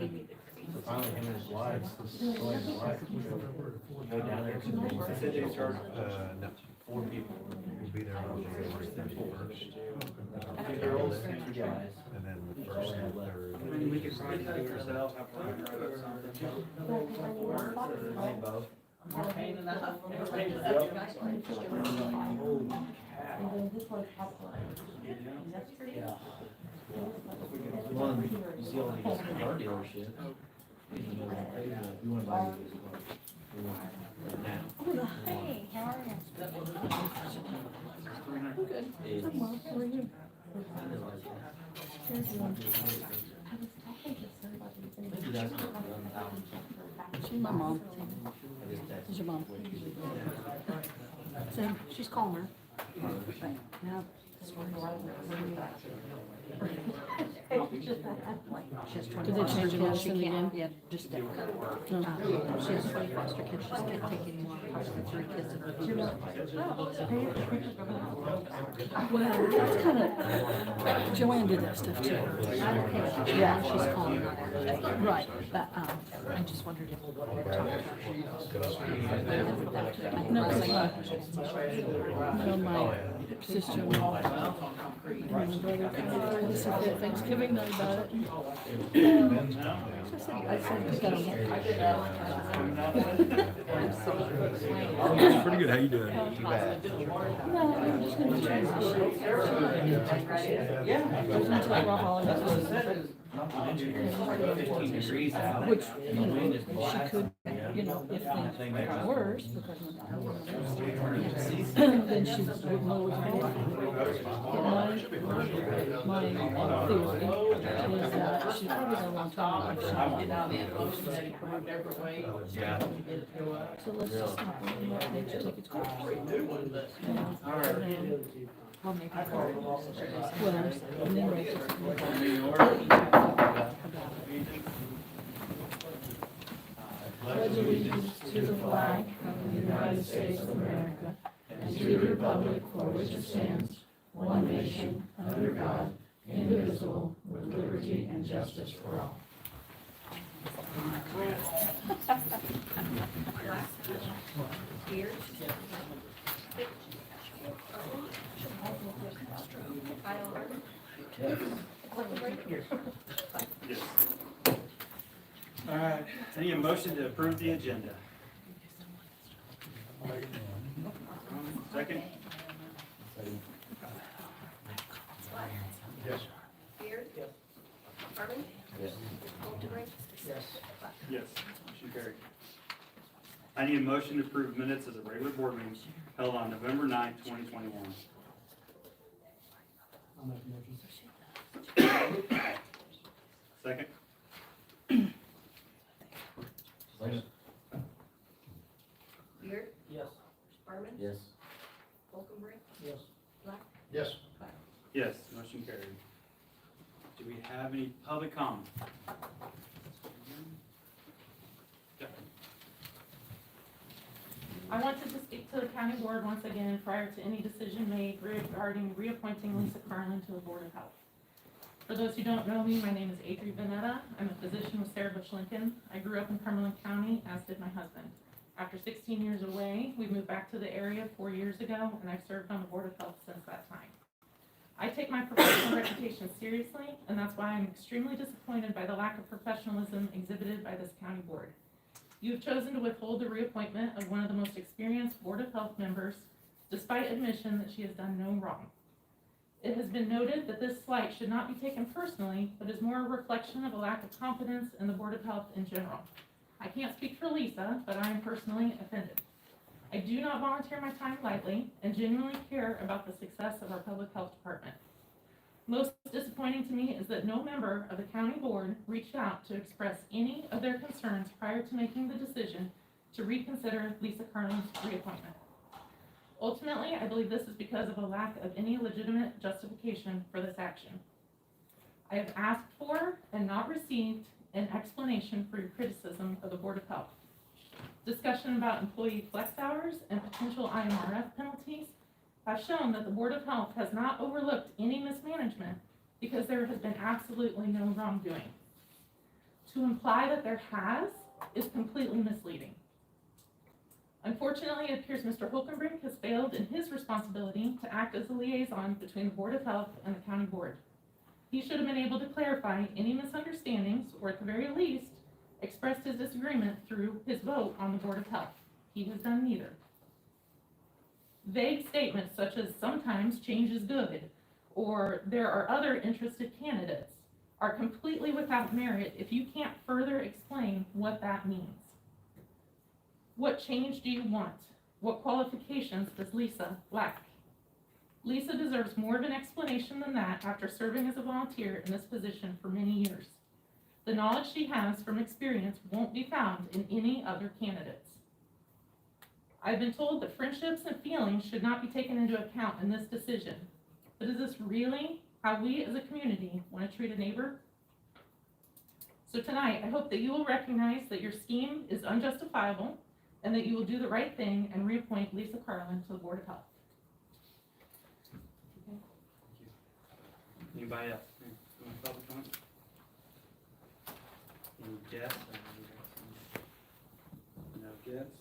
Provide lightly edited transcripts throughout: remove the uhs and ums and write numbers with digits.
So finally, him and his wife, go down there. I said they start, No, 4 people. we'll be there on January 31st. 2 girls, 2 guys. And then the first and the third. I mean, we could probably do it ourselves, have Brian write up something. They both. Pain enough. One, you see all these car dealerships. You wanna buy this car. You want it now. Hey, how are you? Good. It's- I'm well, how are you? Maybe that's what 1,000. She's my mom. She's your mom. So she's calmer. Now, did they change it last again? Yeah, just that. No. She has 20 foster kids, she just can't take anymore, possibly 3 kids in her future. Well, that's kind of, Joanne did that stuff too. Yeah, she's calling, not actually. Right. But, I just wondered if we were talking No, about no, my sister-in-law and my brother came to Thanksgiving night about it. I said, you gotta Pretty good, how you doing? No, I'm just gonna change the until Rob Holly. 15 degrees out. Which, you know, she could, you know, if things got worse, because then she would know what to do. My theory is that she's probably got a long time. Yeah. So let's just stop her and let nature take its course. Well, maybe. Well, and then Rachel. Pledge allegiance to the flag of the United States of America and to the republic for which it stands, one nation, under God, indivisible, with liberty and justice for all. Yes. All right, I need a motion to approve the agenda. Second? Yes. Beard? Yes. Harmon? Yes. Alderman? Yes. Yes, motion carried. I need a motion to approve minutes of the regular board meeting held on November 9th, 2021. Second? Beard? Yes. Harmon? Yes. Alderman? Yes. Black? Yes. Yes, motion carried. Do we have any public comment? I wanted to speak to the county board once again prior to any decision made regarding reappointing Lisa Cumberland to the Board of Health. For those who don't know me, my name is Adri Vanetta. I'm a physician with Sarah Bush Lincoln. I grew up in Cumberland County, as did my husband. After 16 years away, we moved back to the area 4 years ago, and I've served on the Board of Health since that time. I take my professional reputation seriously, and that's why I'm extremely disappointed by the lack of professionalism exhibited by this county board. You have chosen to withhold the reappointment of one of the most experienced Board of Health members, despite admission that she has done no wrong. It has been noted that this slight should not be taken personally, but is more a reflection of a lack of confidence in the Board of Health in general. I can't speak for Lisa, but I am personally offended. I do not volunteer my time lightly and genuinely care about the success of our public health department. Most disappointing to me is that no member of the county board reached out to express any of their concerns prior to making the decision to reconsider Lisa Cumberland's reappointment. Ultimately, I believe this is because of a lack of any legitimate justification for this action. I have asked for and not received an explanation for your criticism of the Board of Health. Discussion about employee flex hours and potential IMRF penalties have shown that the Board of Health has not overlooked any mismanagement because there has been absolutely no wrongdoing. To imply that there has is completely misleading. Unfortunately, it appears Mr. Holkenbrink has failed in his responsibility to act as a liaison between the Board of Health and the County Board. He should have been able to clarify any misunderstandings, or at the very least, expressed his disagreement through his vote on the Board of Health. He has done neither. Vague statements such as sometimes change is good, or there are other interested candidates, are completely without merit if you can't further explain what that means. What change do you want? What qualifications does Lisa lack? Lisa deserves more of an explanation than that after serving as a volunteer in this position for many years. The knowledge she has from experience won't be found in any other candidates. I've been told that friendships and feelings should not be taken into account in this decision. But is this really how we as a community want to treat a neighbor? So tonight, I hope that you will recognize that your scheme is unjustifiable and that you will do the right thing and reappoint Lisa Carlin to the Board of Health. Anybody else? Any public comment? Any guests? No guests?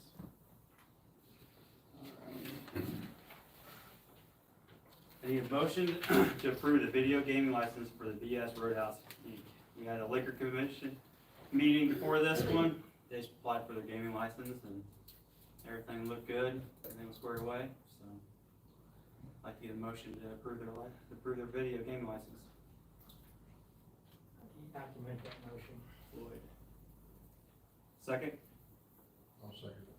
Any motion to approve the video gaming license for the BS Roadhouse Inc. We had a liquor commission meeting before this one. They just applied for their gaming license and everything looked good. Everything was squared away, so I'd like to get a motion to approve their video gaming license. I can make that motion. Floyd. Second? I'll second it.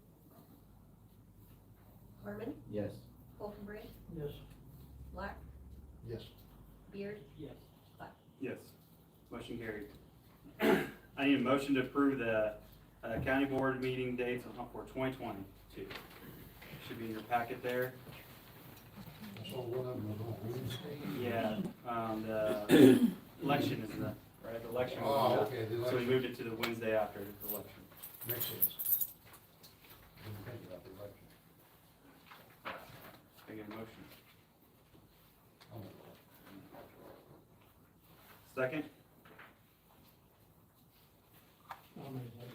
Harmon, Yes. Holcombrink, Yes. Black, Yes. Beard, Yes. Yes. Motion carried. I need a motion to approve the county board meeting dates for 2022. Should be in your packet there. I saw one of them was on Wednesday. Yeah, the election is the election. Oh, okay, the So we election. moved it to the Wednesday after the election. Makes sense. Didn't think about the election. Can I get a motion? I'll make Second? I'll make that.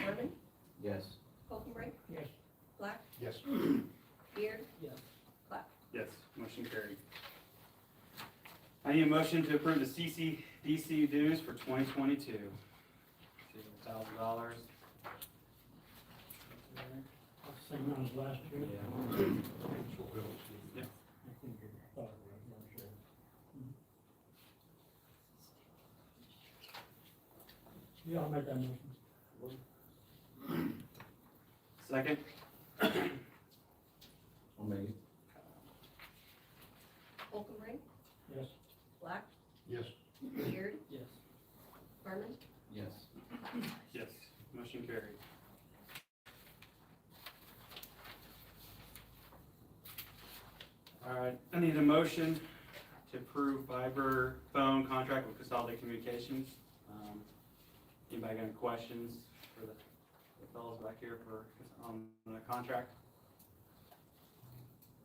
Harmon, Yes. Holcombrink, Yes. Black, it. Yes. Beard, Yes. Yes, motion carried. I need a motion to approve the CCDC dues for 2022. $1,000. Same amount as last year. Yeah. So Bill's good. I think you're thought it was, I'm sure. Yeah, I'll make that motion. Second? I'll make it. Holcombrink, Yes. Black, Yes. Beard, Yes. Harmon, Yes. Yes, motion carried. All right, I need a motion to approve fiber phone contract with Consolidated Communications. Anybody got any questions for the fellows back here on the contract?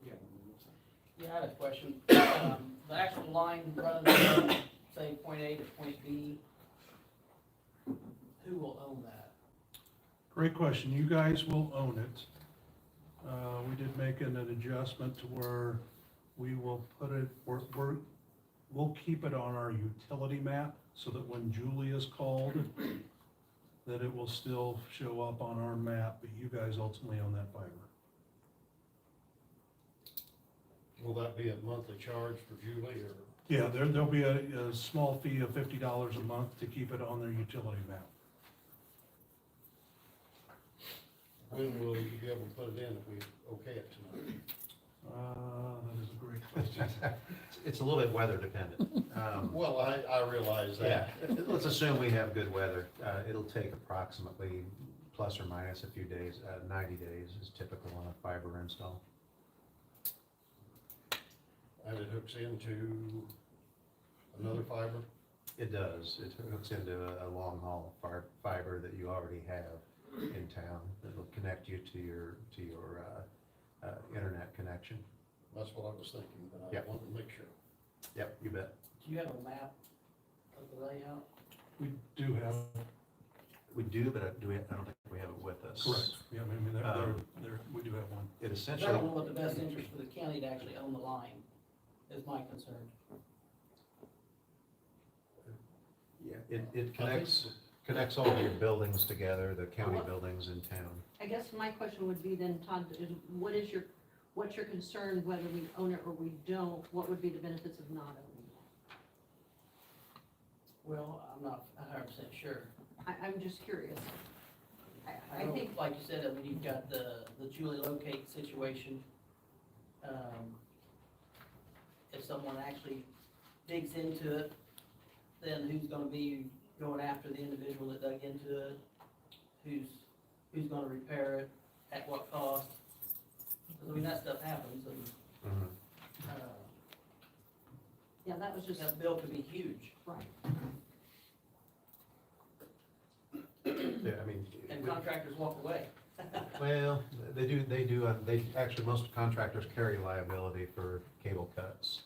Yeah. Yeah, I had a question. The actual line rather than say point A to point B, who will own that? Great question. You guys will own it. We did make an adjustment to where we will put it, we'll keep it on our utility map so that when Julie is called, that it will still show up on our map, but you guys ultimately own that fiber. Will that be a monthly charge for Julie or? Yeah, there'll be a small fee of $50 a month to keep it on their utility map. When will you be able to put it in if we okay it tonight? That is a great question. It's a little bit weather dependent. Well, I realize Yeah, that. let's assume we have good weather. It'll take approximately plus or minus a few days, 90 days is typical on a fiber install. And it hooks into another fiber? It does. It hooks into a long haul fiber that you already have in town. That'll connect you to your internet connection. That's what I was thinking, but I Yep. wanted to make sure. Yep, you bet. Do you have a map of the layout? We do have, We do, but I don't think we have it with us. correct, yeah, I mean, we do have one. It 'Cause I essentially, don't know what the best interest for the county to actually own the line, is my concern. yeah, it connects all of your buildings together, the county buildings in town. I guess my question would be then, Todd, what's your concern whether we own it or we don't? What would be the benefits of not owning it? Well, I'm not 100% sure. I'm just curious. I know, think, like you said, I mean, you've got the Julie locate situation. If someone actually digs into it, then who's gonna be going after the individual that dug into it? Who's gonna repair it, at what cost? 'Cause, I mean, that stuff happens, and, Mhm. yeah, that was just, that bill could be huge, right. Yeah, I mean. and contractors walk away. Well, they actually, most contractors carry liability for cable cuts.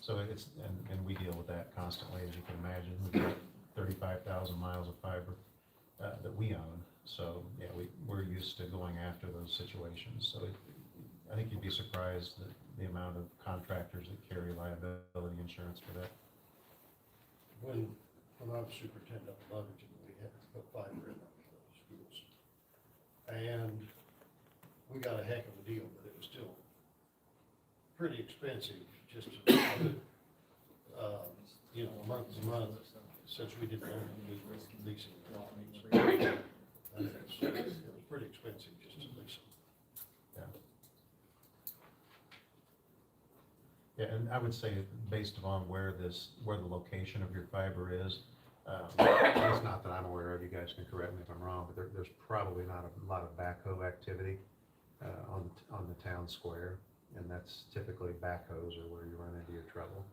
So and we deal with that constantly, as you can imagine. We've got 35,000 miles of fiber that we own. So, yeah, we're used to going after those situations. So I think you'd be surprised that the amount of contractors that carry liability insurance for that. When I was superintendent of Lubbock, we had to put fiber in the schools. And we got a heck of a deal, but it was still pretty expensive just to, month to month, since we didn't own it, we were leasing it. And it was pretty expensive just to lease them. Yeah, and I would say, based upon where the location of your fiber is, it's not that I'm aware of, you guys can correct me if I'm wrong, but there's probably not a lot of backhoe activity on the town square, and that's typically backhoes are where you run into your trouble.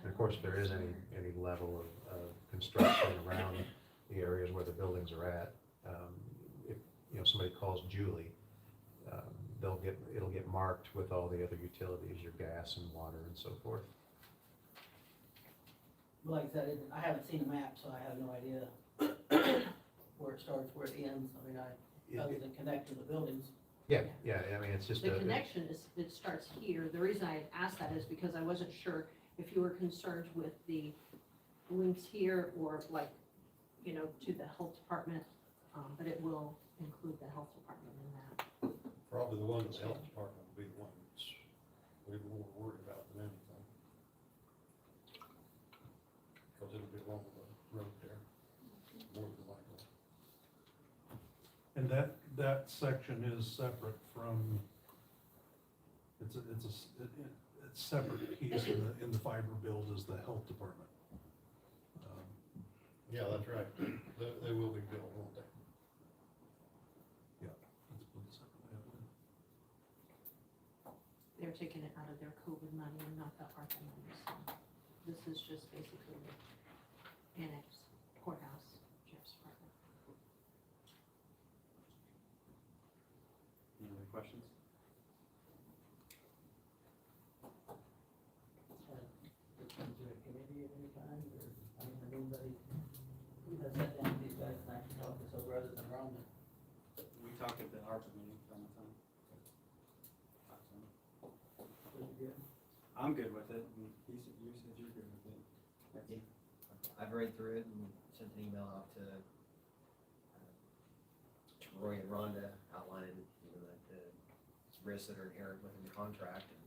And of course, if there is any level of construction around the areas where the buildings are at, if somebody calls Julie, it'll get marked with all the other utilities, your gas and water and so forth. Like I said, I haven't seen a map, so I have no idea where it starts, where it ends. I mean, other than connecting the buildings. Yeah, I mean, it's just The connection it starts here. The reason I asked that is because I wasn't sure if you were concerned with the links here or like, to the health department, but it will include the health department in that. Probably the one that's health department will be the one that's we're more worried about than anything. Because it'll be along the road there, more than likely. And that section is separate from, it's a separate piece in the fiber build is the health department. Yeah, that's right. They will be billed, won't they? Yeah. That's split separately. They're taking it out of their COVID money and not the ARPA money, so this is just basically the annex courthouse, sheriff's department. Any other questions? It comes to a committee at any time, or, I mean, anybody who has sat down with these guys and actually talked this over other than Rhonda. We talked at the ARPA meeting from the time. Pretty good. I'm good with it, and you said you're good with it. Yeah. I've read through it and sent an email out to Roy and Rhonda outlining, that the risks that are inherent within the contract, and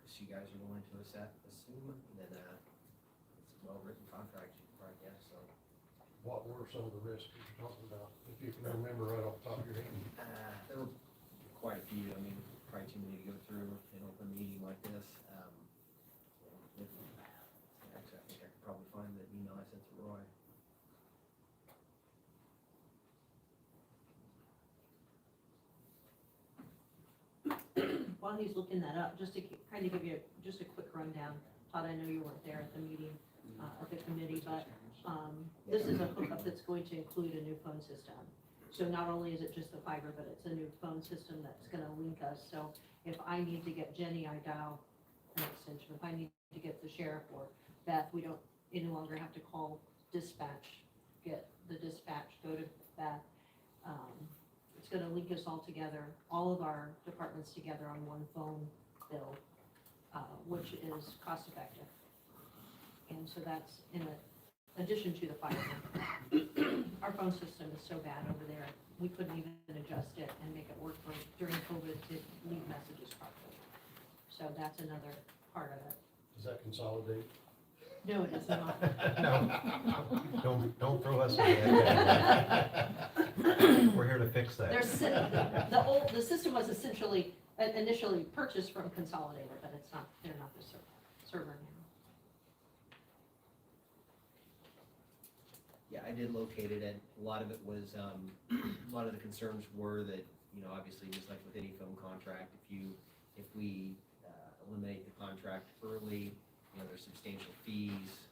if you guys are willing to assume, then it's a well-written contract, you can probably guess, so. What were some of the risks that you're talking about, if you can remember right off the top of your head? There were quite a few, I mean, probably too many to go through in an open meeting like this. Actually, I think I could probably find the email I sent to Roy. While he's looking that up, just to kind of give you just a quick rundown, Todd, I know you weren't there at the meeting, at the committee, but this is a hookup that's going to include a new phone system. So not only is it just the fiber, but it's a new phone system that's gonna link us. So if I need to get Jenny, I dial an extension. If I need to get the sheriff or Beth, we don't any longer have to call dispatch, get the dispatch, go to Beth. It's gonna link us all together, all of our departments together on one phone bill, which is cost effective. And so that's in addition to the fire. Our phone system is so bad over there, we couldn't even adjust it and make it work for, during COVID to leave messages properly. So that's another part of it. Does that consolidate? No, it is not. No, don't throw us in that. We're here to fix that. The system was essentially, initially purchased from Consolidated, but it's not, they're not the server now. Yeah, I did locate it, and a lot of it was, a lot of the concerns were that, you know, obviously, just like with any phone contract, if we eliminate the contract early, you know, there's substantial fees.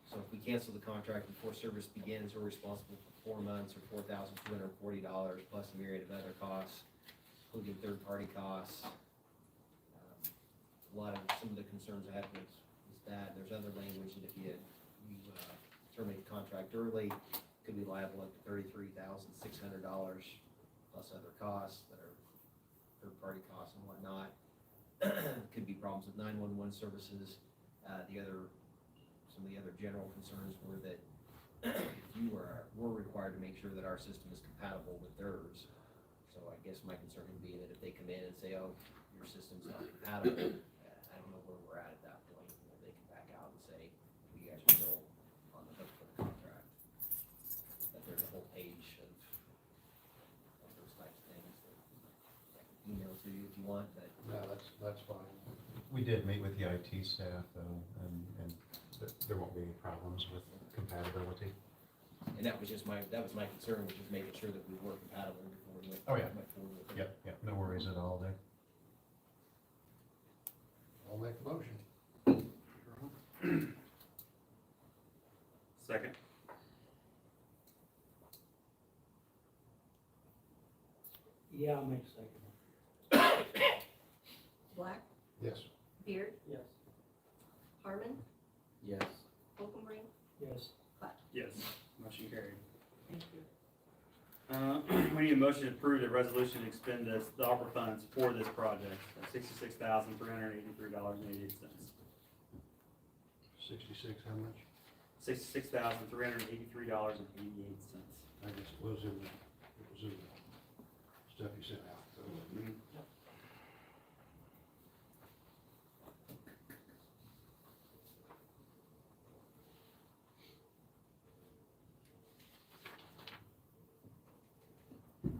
So if we cancel the contract before service begins, we're responsible for 4 months or $4,240 plus a myriad of other costs, including third-party costs. Some of the concerns I had was that there's other language that if you terminate the contract early, could be liable up to $33,600 plus other costs that are third-party costs and whatnot. Could be problems with 911 services. Some of the other general concerns were that we're required to make sure that our system is compatible with theirs. So I guess my concern would be that if they come in and say, oh, your system's not compatible, I don't know where we're at that point. You know, they can back out and say, well, you guys are still on the hook for the contract. But there's a whole page of those types of things that I can email to you if you want, but No, that's fine. We did meet with the IT staff though, and there won't be any problems with compatibility. and that was my concern, was just making sure that we were compatible before we went Oh, yeah. went forward with it. Yep, no worries at all there. I'll make the motion. Second. Yeah, I'll make a second. Black, Yes. Beard, Yes. Harmon, Yes. Holcomb, Yes. Yes, motion carried. Thank you. We need a motion to approve the resolution to expend the ARPA funds for this project, $66,383.88. 66, how much? $66,383.88. I guess it was in the stuff you sent out, so.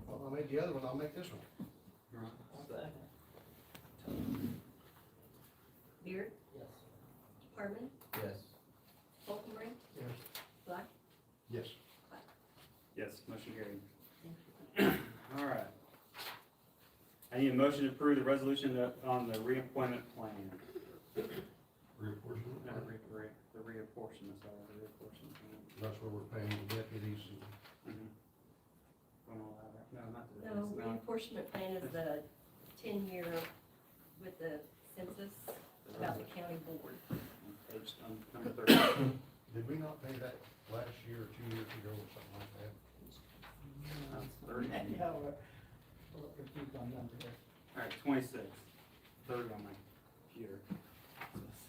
Well, I made the other one, I'll make this one. Beard, Yes. Harmon, Yes. Holcomb, Yes. Black, Yes. Yes, motion carried. All right. I need a motion to approve the resolution on the reappointment plan. Reapportionment, The reapportionment, sorry, the reapportionment plan. that's where we're paying the deputies and. Going all out there. No, not the. no, reapportionment plan is the 10-year with the census about the county board. Page number 30. Did we not pay that last year or 2 years ago or something like that? That's 30. Yeah, we're confused on number here. All right, 26. 30 on my computer.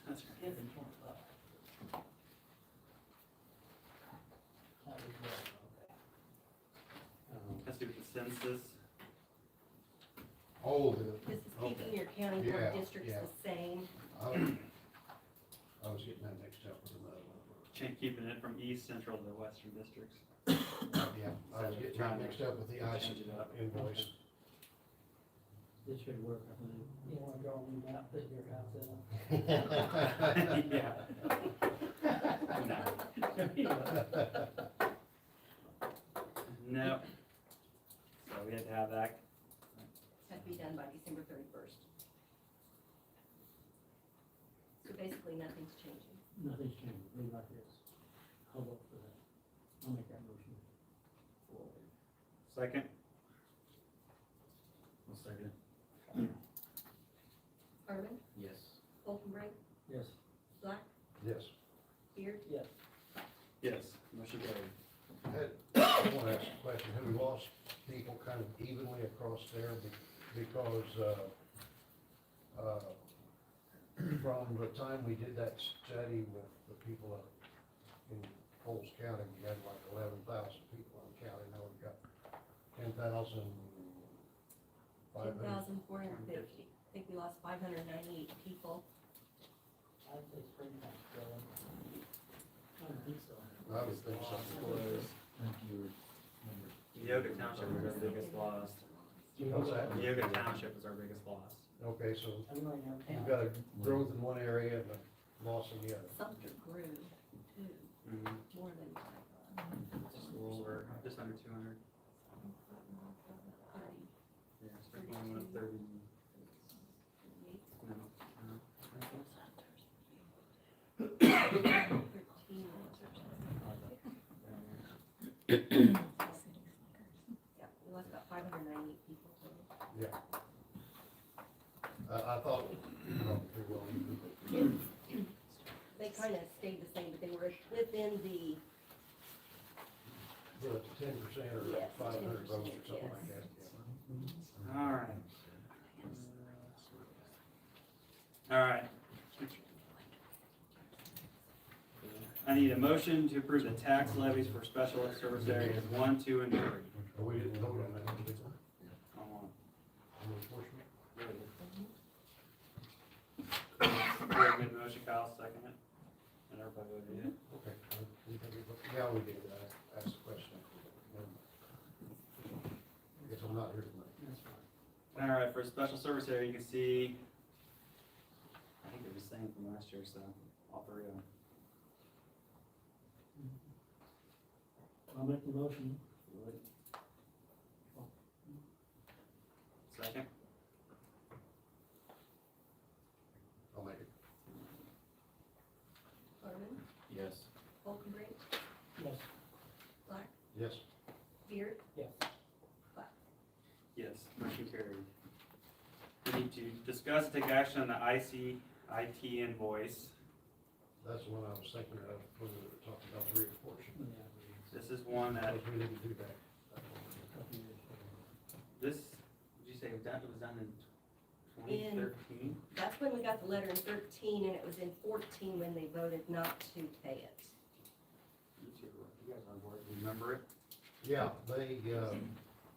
That's right. Yes, and 25. That was right, okay. Has to do with the census. Oh, This is keeping your county board Yeah, districts yeah. the same. I was getting that mixed up with another one. Keeping it from east, central to western districts. Yeah, I was getting that mixed up with the Change it up. invoice. This should work, I believe. You wanna draw on the map, put your house Yeah. No. So we had to have that. Had to be done by December 31st. So basically, nothing's changing. Nothing's changed, leave like this. I'll vote for that. I'll make that motion. Second. I'll second. there because, from the time we did that study with the people up in Coles County, we had like 11,000 people in the county. Now we've got 10,500. 10,450. I think we lost 598 people. I'd say Springtown's growing. I don't think so. I would think so. Yoga Township was our biggest loss. What's that? Yoga Township was our biggest loss. Okay, so I'm right now. you've got a growth in one area and a loss in the other. Sumter grew too, more than Just a little over, just under 200. 30. Yeah, Springtown went up 30. No, no. 13. Yeah, we lost about 598 people total. Yeah. I thought, pretty well. They kind of stayed the same, but they were within the, Go up to 10% or Yes, 500 votes or 10%, something like yes. that. All right. All right. I need a motion to approve the tax levies for special service areas 1, 2, and 3. But we didn't vote on that, did we? On enforcement? Very good motion, Kyle, second it. And everybody voted yeah. Okay. Yeah, we did. I asked the question. I guess I'm not here tonight. That's fine. All right, for special service area, you can see, I think they're the same from last year, so all three of them. I'll make the motion. Second? I'll make it. Harmon, Yes. Falconbridge, Yes. Black, Yes. Beard, Yes. Yes, motion carried. We need to discuss and take action on the IT invoice. That's the one I was thinking of when we were talking about the reapportionment. Yeah, This is one that, Because we didn't do that. a couple years ago. this, did you say it was done in 2013? that's when we got the letter in 13, and it was in 14 when they voted not to pay it. You guys are on board, remember it? Yeah, they,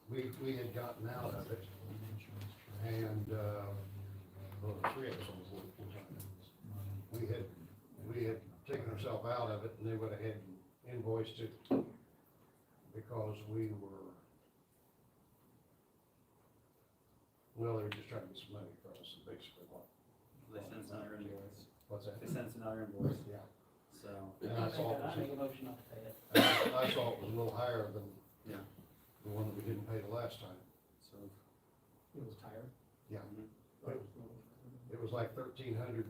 we had gotten out of it, and, well, the three of us on the board full time. We had taken ourselves out of it, and they went ahead and invoiced it because we were, well, they were just trying to get some money for us, is basically what. They sent us another invoice. What's that? They sent us another invoice, Yeah. so, And I saw it I was, make a motion not to pay it. I saw it was a little higher than yeah, the one that we didn't pay the last time. so. It was tired. Yeah. Mhm. It was like 1,300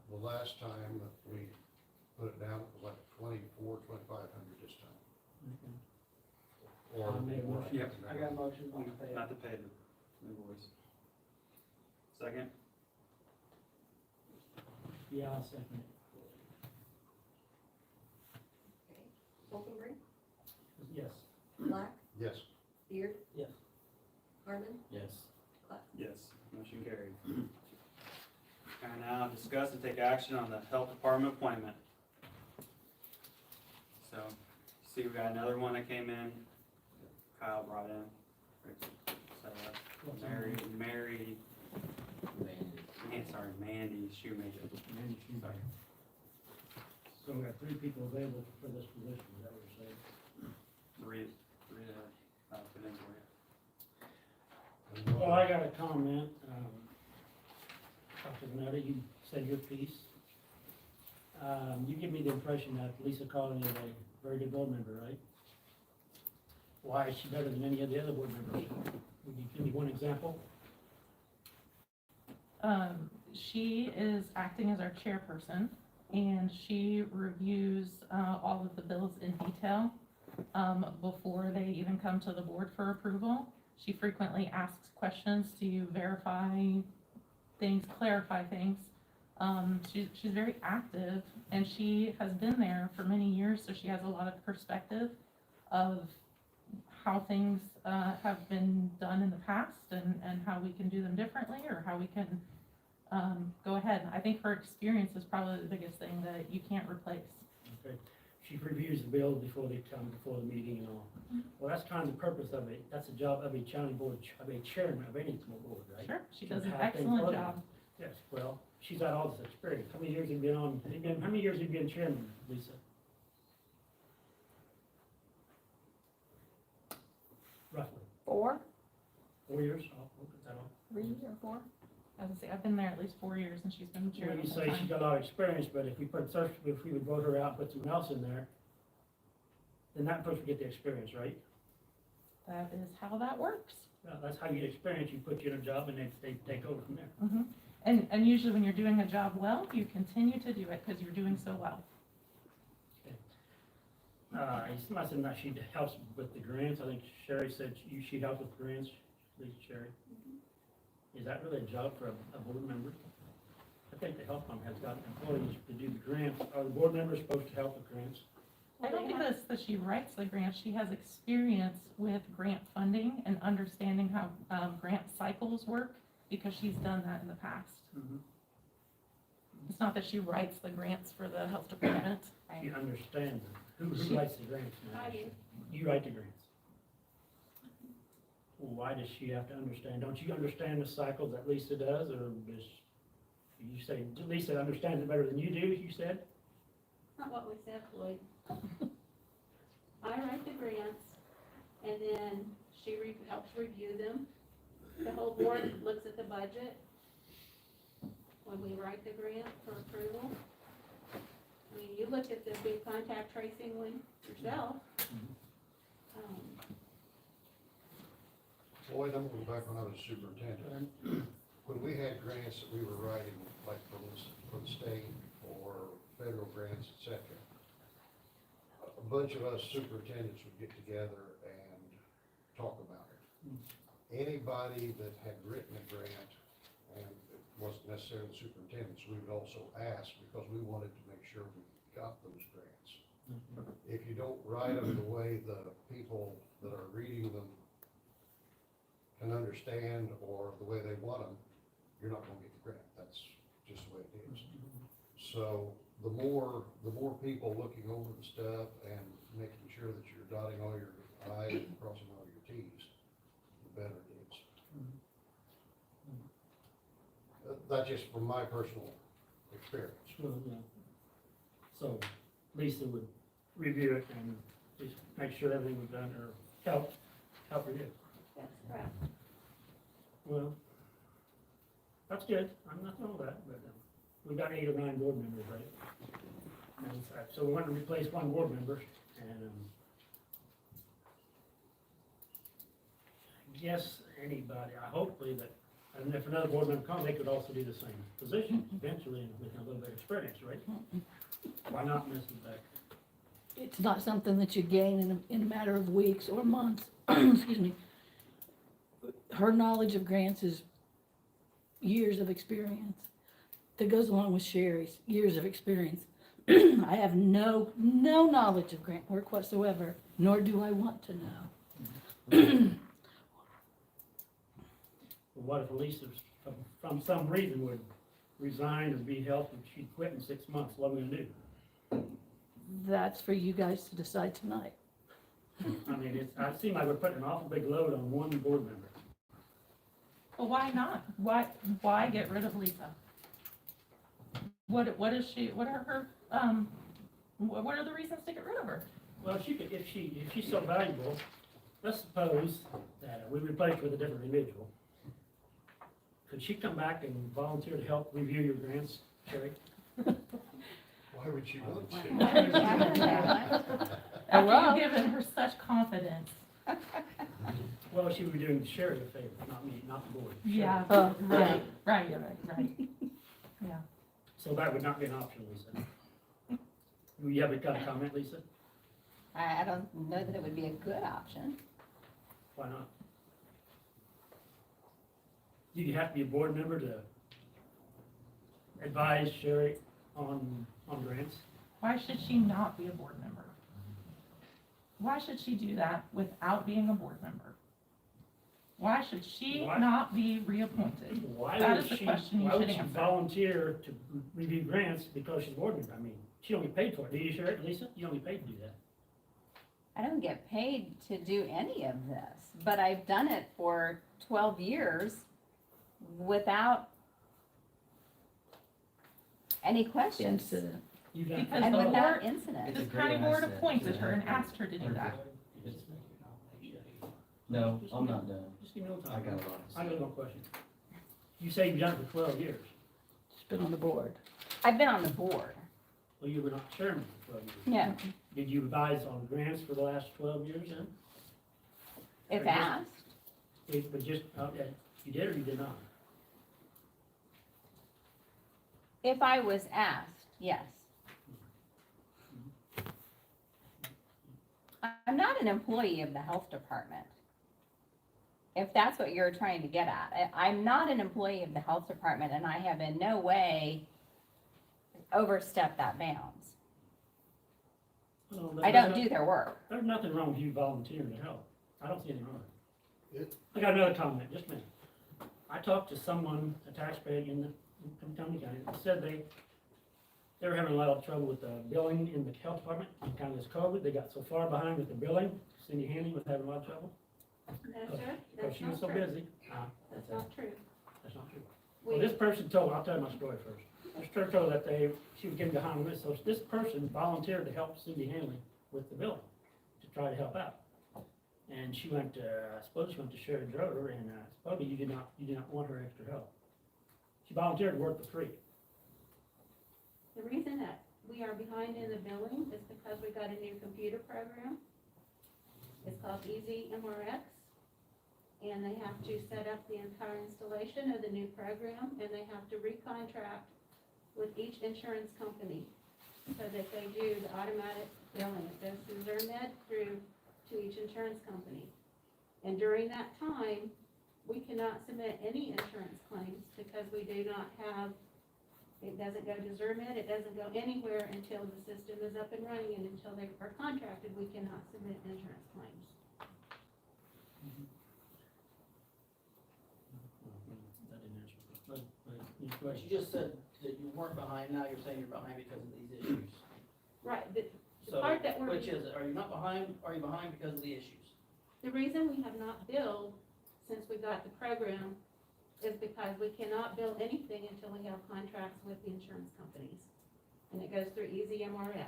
the last time that we put it down, it was like 2,500 this time. Okay. Or I made a motion. Yep. I got a motion not to pay it. Not to pay the invoice. Second? Yeah, I'll second it. Okay. Falconbridge, Yes. Black, Yes. Beard, Yes. Harmon, Yes. Yes, motion carried. And now discuss and take action on the health department appointment. So, see, we got another one that came in, Kyle brought in. So, What's that? Mary, Mandy Shoemaker. Sorry. So we got 3 people available for this position, is that what you're saying? Three that, put in for you. Well, I got a comment, Dr. Vanetta, you said your piece. You give me the impression that Lisa Collin is a very good board member, right? Why is she better than any of the other board members? Would you give me one example? She is acting as our chairperson, and she reviews all of the bills in detail before they even come to the board for approval. She frequently asks questions to verify things, clarify things. She's very active, and she has been there for many years, so she has a lot of perspective of how things have been done in the past and how we can do them differently or how we can go ahead. I think her experience is probably the biggest thing that you can't replace. Okay. She reviews the bills before they come, before the meeting and all. Well, that's kind of the purpose of it. That's the job of a county board, of a chairman of any board, right? Sure, she does To an have things excellent organized. job. Yes, well, she's had all this experience. How many years have you been on, how many years have you been chairman, Lisa? Roughly, 4, 4 years? I'll look at that on. 3 or 4? As I say, I've been there at least 4 years and she's been the chair Well, the you whole say she's time. got a lot of experience, but if we would vote her out, and put someone else in there, then that person would get the experience, right? That is how that works. Well, that's how you get experience. You put you in a job and they take over from there. Mhm. And usually when you're doing a job well, you continue to do it because you're doing so well. You mentioned that she helps with the grants. I think Sherry said she helps with grants, Lisa Sherry. Is that really a job for a board member? I think the health fund has got employees to do the grants. Are the board members supposed to help with grants? I don't think that she writes the grants. She has experience with grant funding and understanding how grant cycles work because she's done that in the past. It's not that she writes the grants for the health department. She understands them. Who writes the grants now? I do. You write the grants. Well, why does she have to understand? Don't you understand the cycle that Lisa does, or does, you say Lisa understands it better than you do, you said? Not what we said, Floyd. I write the grants, and then she helps review them. The whole board looks at the budget when we write the grant for approval. I mean, you look at the big contact tracing one yourself. Lloyd, I'm going back when I was superintendent. When we had grants that we were writing, like from the state or federal grants, et cetera, a bunch of us superintendents would get together and talk about it. Anybody that had written a grant, and it wasn't necessarily the superintendents, we would also ask because we wanted to make sure we got those grants. If you don't write them the way the people that are reading them can understand or the way they want them, you're not gonna get the grant. That's just the way it is. So the more people looking over the stuff and making sure that you're dotting all your I's and crossing all your T's, the better it is. That's just from my personal experience. Well, yeah. So Lisa would review it and just make sure everything was done, or help review. That's correct. Well, that's good. I'm not wrong with that, but we've got 8 or 9 board members, right? And so we want to replace 1 board member, and I guess anybody, hopefully that, and if another board member comes, they could also do the same position eventually and with a little bit of experience, right? Why not, Mrs. Beck? It's not something that you gain in a matter of weeks or months. Excuse me. Her knowledge of grants is years of experience. That goes along with Sherry's years of experience. I have no knowledge of grant work whatsoever, nor do I want to know. Well, what if Lisa, from some reason, would resign or be helped, and she'd quit in 6 months? What are we gonna do? That's for you guys to decide tonight. I mean, I seem like we're putting an awful big load on 1 board member. Well, why not? Why get rid of Lisa? What is she, what are her, what are the reasons to get rid of her? Well, if she's so valuable, let's suppose that we replace her with a different individual. Could she come back and volunteer to help review your grants, Sherry? Why would you want to? After you've given her such confidence. Well, she would be doing Sherry a favor, not me, not the board. Sherry. Yeah, right. Yeah. So that would not be an option, Lisa. You have a comment, Lisa? I don't know that it would be a good option. Why not? Do you have to be a board member to advise Sherry on grants? Why should she not be a board member? why should she do that without being a board member? Why should she Why- not be reappointed? Why That would is the she, question you why would should she answer. volunteer to review grants because she's a board member? I mean, she don't get paid for it, do you, sure, Lisa? You don't get paid to do that. I don't get paid to do any of this, but I've done it for 12 years without any questions You've done- Because and the without board- incident. This county board appointed her and asked her to do that. No, I'm not done. Just give me a little I time. got a lot. I got one question. You say you've done it for 12 years. She's been on the board. I've been on the board. Well, you were not chairman for 12 years. No, Did you advise on grants for the last 12 years then? if asked. But just, you did or you did not? If I was asked, yes. I'm not an employee of the health department. If that's what you're trying to get at. I'm not an employee of the health department and I have in no way overstepped that bounds. Well, I don't do their work. There's nothing wrong with you volunteering to help. I don't see anything wrong. It- I got another comment, just a minute. I talked to someone, a taxpayer in Cumberland County, that said they were having a lot of trouble with billing in the health department, and kind of this COVID, they got so far behind with the billing, Cindy Handy was having a lot of trouble, No, sir, because that's she was not so true. busy. That's not true. That's not true. We- Well, this person told, I'll tell you my story first. This person told that she was getting behind on this, so this person volunteered to help Cindy Hanley with the billing, to try to help out. And she went, I suppose she went to Sherry Droder, and supposedly you did not want her extra help. She volunteered to work for free. The reason that we are behind in the billing is because we got a new computer program. It's called Easy MRX. And they have to set up the entire installation of the new program, and they have to recontract with each insurance company so that they do the automatic billing. It goes through Zermed through to each insurance company. And during that time, we cannot submit any insurance claims because we do not have, it doesn't go to Zermed, it doesn't go anywhere until the system is up and running, and until they are contracted, we cannot submit insurance claims. That didn't answer the question. Your But question. you just said that you weren't behind, now you're saying you're behind because of these issues. Right, the So, part that we're. which is it? Are you not behind, are you behind because of the issues? The reason we have not billed since we got the program is because we cannot bill anything until we have contracts with the insurance companies. And it goes through Easy MRX.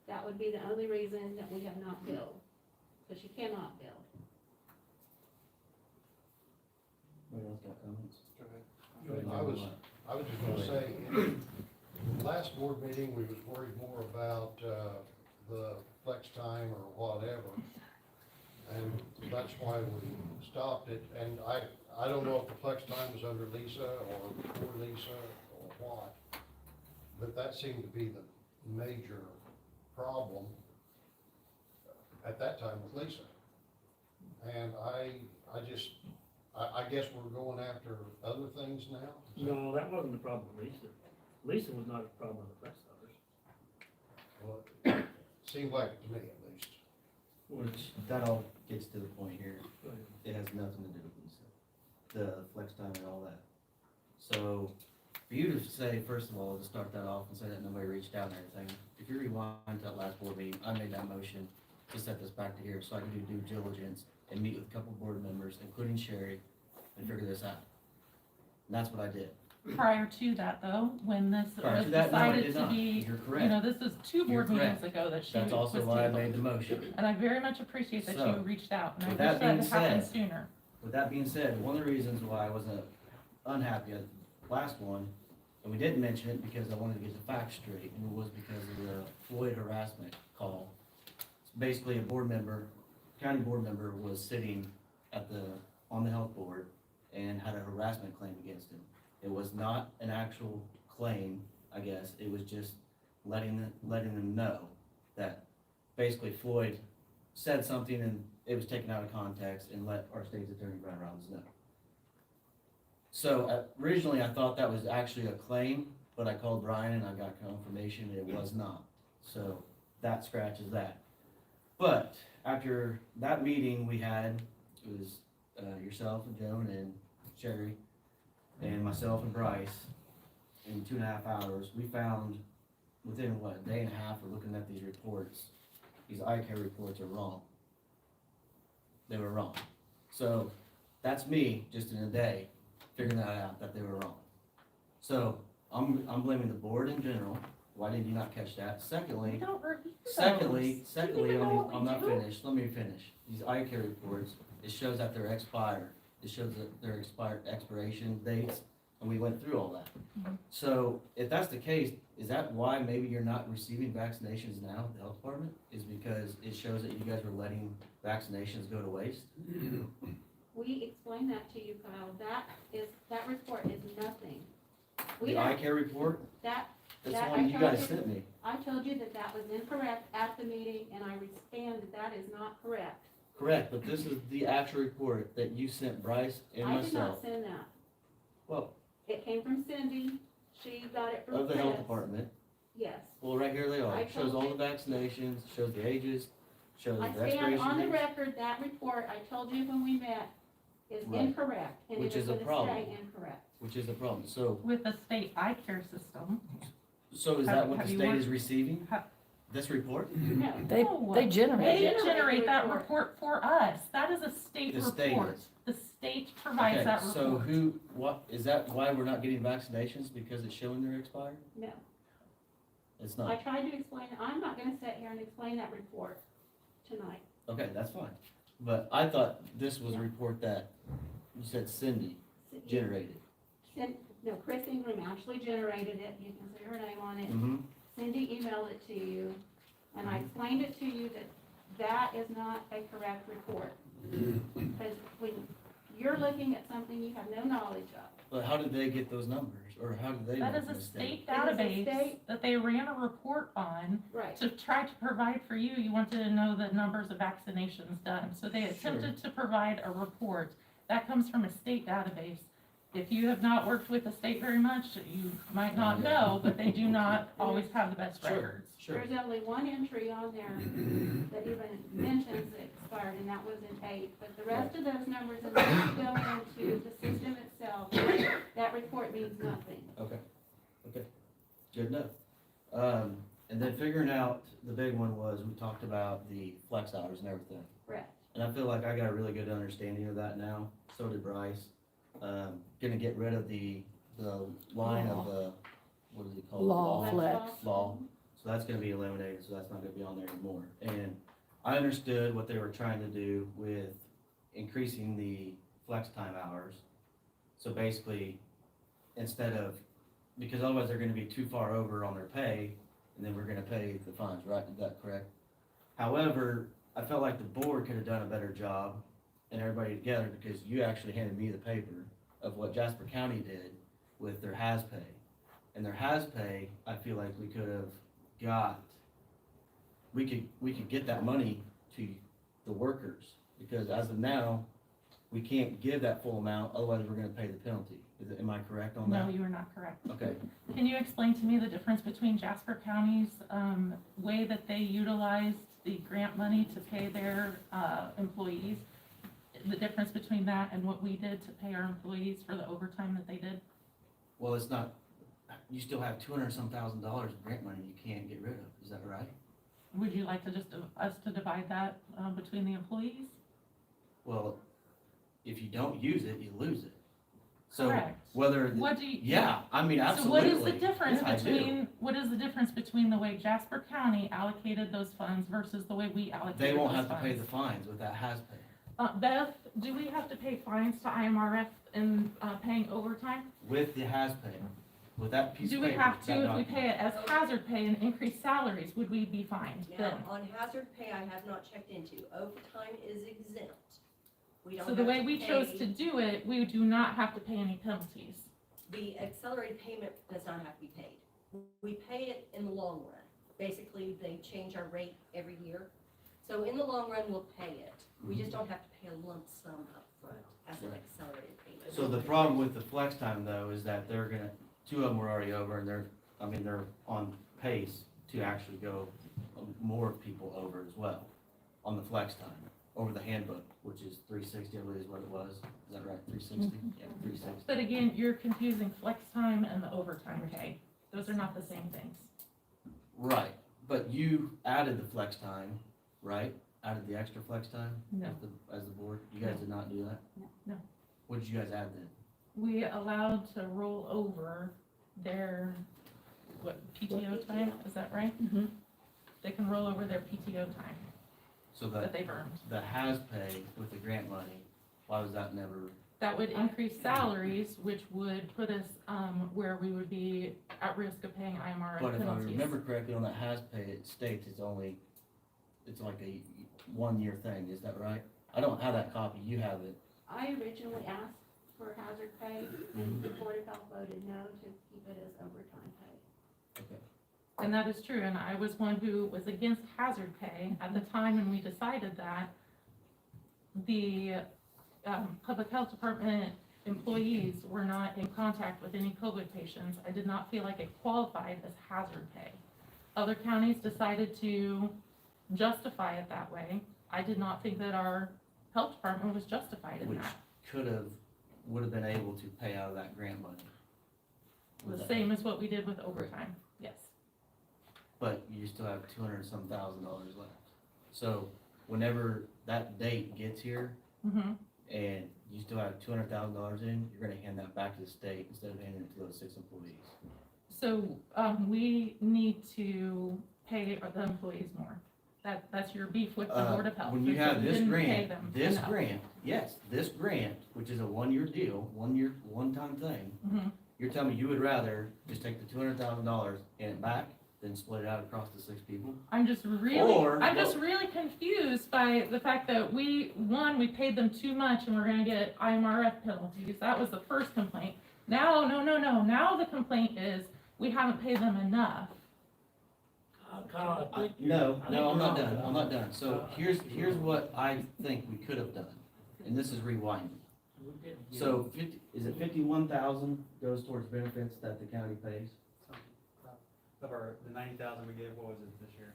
That would be the only reason that we have not billed, because you cannot bill. Anybody else got comments? I was just gonna say, in the last board meeting, we was worried more about, the flex time or whatever. And that's why we stopped it, and I don't know if the flex time was under Lisa or before Lisa or what, but that seemed to be the major problem at that time with Lisa. And I guess we're going after other things now? No, that wasn't the problem with Lisa. Lisa was not a problem with the rest of us. Well, it seemed like it to me, at least. Which, that all gets to the point here. Go ahead. It has nothing to do with Lisa. The flex time and all that. So, for you to say, first of all, to start that off and say that nobody reached out and everything, if you rewind to that last board meeting, I made that motion to set this back to here so I can do due diligence and meet with a couple board members, including Sherry, and figure this out. And that's what I did. Prior to that though, when this Prior was to that, no, I decided did to not. be, You're you correct. know, this is 2 You're board meetings correct. ago that she That's was also why I made tabled. the motion. And I very much appreciate that you So, reached out, and I with wish that that being had happened said- sooner. With that being said, one of the reasons why I wasn't unhappy at the last one, and we didn't mention it because I wanted to get the facts straight, and it was because of the Floyd harassment call. It's basically a board member, county board member was sitting on the health board and had a harassment claim against him. It was not an actual claim, I guess, it was just letting them know that basically Floyd said something and it was taken out of context and let our state's attorney, Brian Robbins, know. So originally I thought that was actually a claim, but I called Brian and I got confirmation it was not. So that scratches that. But after that meeting we had, it was, yourself and Joan and Sherry and myself and Bryce, in 2.5 hours, we found within what, a day and a half of looking at these reports, these eye care reports are wrong. They were wrong. So that's me, just in a day, figuring that out, that they were wrong. So I'm blaming the board in general. Why did you not catch that? Secondly, We don't review those. Secondly, Do you even know what we I'm not do? finished, let me finish. These eye care reports, it shows that they're expired. It shows that their expiration dates, and we went through all that. Mhm. So if that's the case, is that why maybe you're not receiving vaccinations now, the health department? Is because it shows that you guys are letting vaccinations go to waste? We explained that to you, Kyle. That report is nothing. We The eye have, care report, that, that's That the I one you told guys you. sent me. I told you that that was incorrect at the meeting, and I stand that that is not correct. Correct, but this is the actual report that you sent Bryce and I did not myself. send that. Well, It came from Cindy. She got it from of the Chris. health department. Yes. Well, right here they are. I It shows told all you. the vaccinations, shows the ages, shows I the stand expiration on the dates. record, that report I told you when we met is Right. incorrect, and Which it is is a gonna problem. stay incorrect. Which is the problem. So, With the state eye care system. so is Have- that what have the you state worked- is receiving? ha- This report? No. They No. generate They it. generate that report. report for us. That is a state The state report. is. The state provides that Okay, report. so is that why we're not getting vaccinations? Because it's showing they're expired? No. It's I not. tried to explain, I'm not gonna sit here and explain that report tonight. Okay, that's fine. But I thought this was a report that you said Cindy generated. No, Chris Ingram actually generated it, you can see her name on it. Mm-hmm. Cindy emailed it to you, and I explained it to you that that is not a correct report. Because when you're looking at something you have no knowledge of, But how did they get those numbers? Or how did they know That is from a the state? state It is a database state- that they ran a report on right, to try to provide for you. You wanted to know the numbers of vaccinations done. So they attempted to provide a report. That comes from a state database. If you have not worked with the state very much, you might not know, but they do not always have the best Sure. records. Sure. there's only one entry on there that even mentions it expired, and that was in 8. But the rest of those numbers, unless you go into the system itself, that report means nothing. Okay, okay, good enough. And then figuring out, the big one was, we talked about the flex hours and everything. Correct. And I feel like I got a really good understanding of that now, so did Bryce. Gonna get rid of the line of the, what is it called? Law flex. Law. So that's gonna be eliminated, so that's not gonna be on there anymore. And I understood what they were trying to do with increasing the flex time hours. So basically, instead of, because otherwise they're gonna be too far over on their pay, and then we're gonna pay the fines, right? Is that correct? However, I felt like the board could have done a better job, and everybody together, because you actually handed me the paper of what Jasper County did with their has pay. And their has pay, I feel like we could have got, we could get that money to the workers, because as of now, we can't give that full amount, otherwise we're gonna pay the penalty. Am I correct on that? No, you are not correct. Okay, Can you explain to me the difference between Jasper County's way that they utilized the grant money to pay their employees? The difference between that and what we did to pay our employees for the overtime that they did? well, it's not, you still have $200-some thousand of grant money you can't get rid of, is that right? Would you like to just, us to divide that between the employees? Well, if you don't use it, you lose it. So Correct. whether, What do you? yeah, I mean, So absolutely. what is the difference Yeah, I do. between, what is the difference between the way Jasper County allocated those funds versus the way we allocated those They funds? won't have to pay the fines with that has pay. Beth, do we have to pay fines to IMRF in paying overtime? With the has pay, with that piece Do of we paper. have to, that if we document. pay it as hazard pay and increase salaries, would we be fined then? Now, on hazard pay, I have not checked into. Overtime is exempt. We don't So the have way to we chose pay- to do it, we do not have to pay any penalties. The accelerated payment does not have to be paid. We pay it in the long run. Basically, they change our rate every year. So in the long run, we'll pay it. We just don't have to pay a lump sum upfront as an Right. accelerated payment. So the problem with the flex time though is that they're gonna, 2 of them were already over and they're on pace to actually go more people over as well on the flex time over the handbook, which is 360, I believe is what it was. Is that right? 360? Yeah, 360. But again, you're confusing flex time and the overtime pay. Those are not the same things. Right, but you added the flex time, right? Added the extra flex time? No. As the board? You guys did not do that? No. What did you guys add then? We allowed to roll over their, PTO time, is that right? They can roll over their PTO time So that they've earned. the has pay with the grant money, why was that never, That would increase salaries, which would put us, where we would be at risk of paying IMRF but if I penalties. remember correctly, on that has pay, it states it's like a 1-year thing, is that right? I don't have that copy, you have it. I originally asked for hazard pay, and the Board of Health voted no to keep it as overtime pay. Okay. And that is true, and I was one who was against hazard pay at the time when we decided that the public health department employees were not in contact with any COVID patients. I did not feel like it qualified as hazard pay. Other counties decided to justify it that way. I did not think that our health department was justified in Which that. would have been able to pay out of that grant money. The same as what we did with overtime, yes. But you still have 200 some thousand dollars left. So whenever that date gets here, Mm-hmm. and you still have $200,000 in, you're gonna hand that back to the state instead of handing it to those 6 employees. So, we need to pay the employees more. That's your beef with the Board of Health. When you is that have we this didn't pay grant, them enough. this grant, which is a 1-year deal, one-time thing, Mhm. you're telling me you would rather just take the $200,000 and it back than split it out across the 6 people? I'm just really confused by the fact that we paid them too much and we're gonna get IMRF penalties. That was the first complaint. Now, no, now the complaint is we haven't paid them enough. Kyle, I think No, I'm you're not wrong. done, I'm not done. So here's what I think we could have done, and this is rewinding. We did give- So 50, is it 51,000 goes towards benefits that the county pays? Of the 90,000 we gave, what was it this year?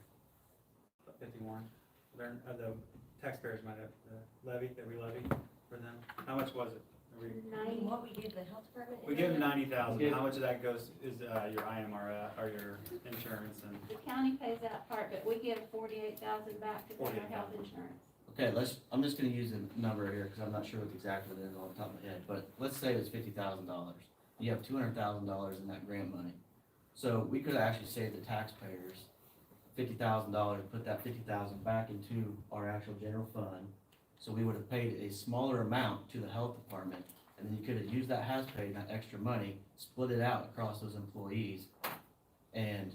51. The taxpayers might have the levy that we levy for them. How much was it? What we gave the health department? We gave them 90,000. Okay. How much of that goes, is your IMRF or your insurance and? The county pays that part, but we give 48,000 back to pay our health insurance. Okay, I'm just gonna use a number here, because I'm not sure what exactly it is off the top of my head, but let's say it's $50,000. You have $200,000 in that grant money. So we could actually save the taxpayers $50,000, put that 50,000 back into our actual general fund. So we would have paid a smaller amount to the health department, and then you could have used that has paid, that extra money, split it out across those employees. And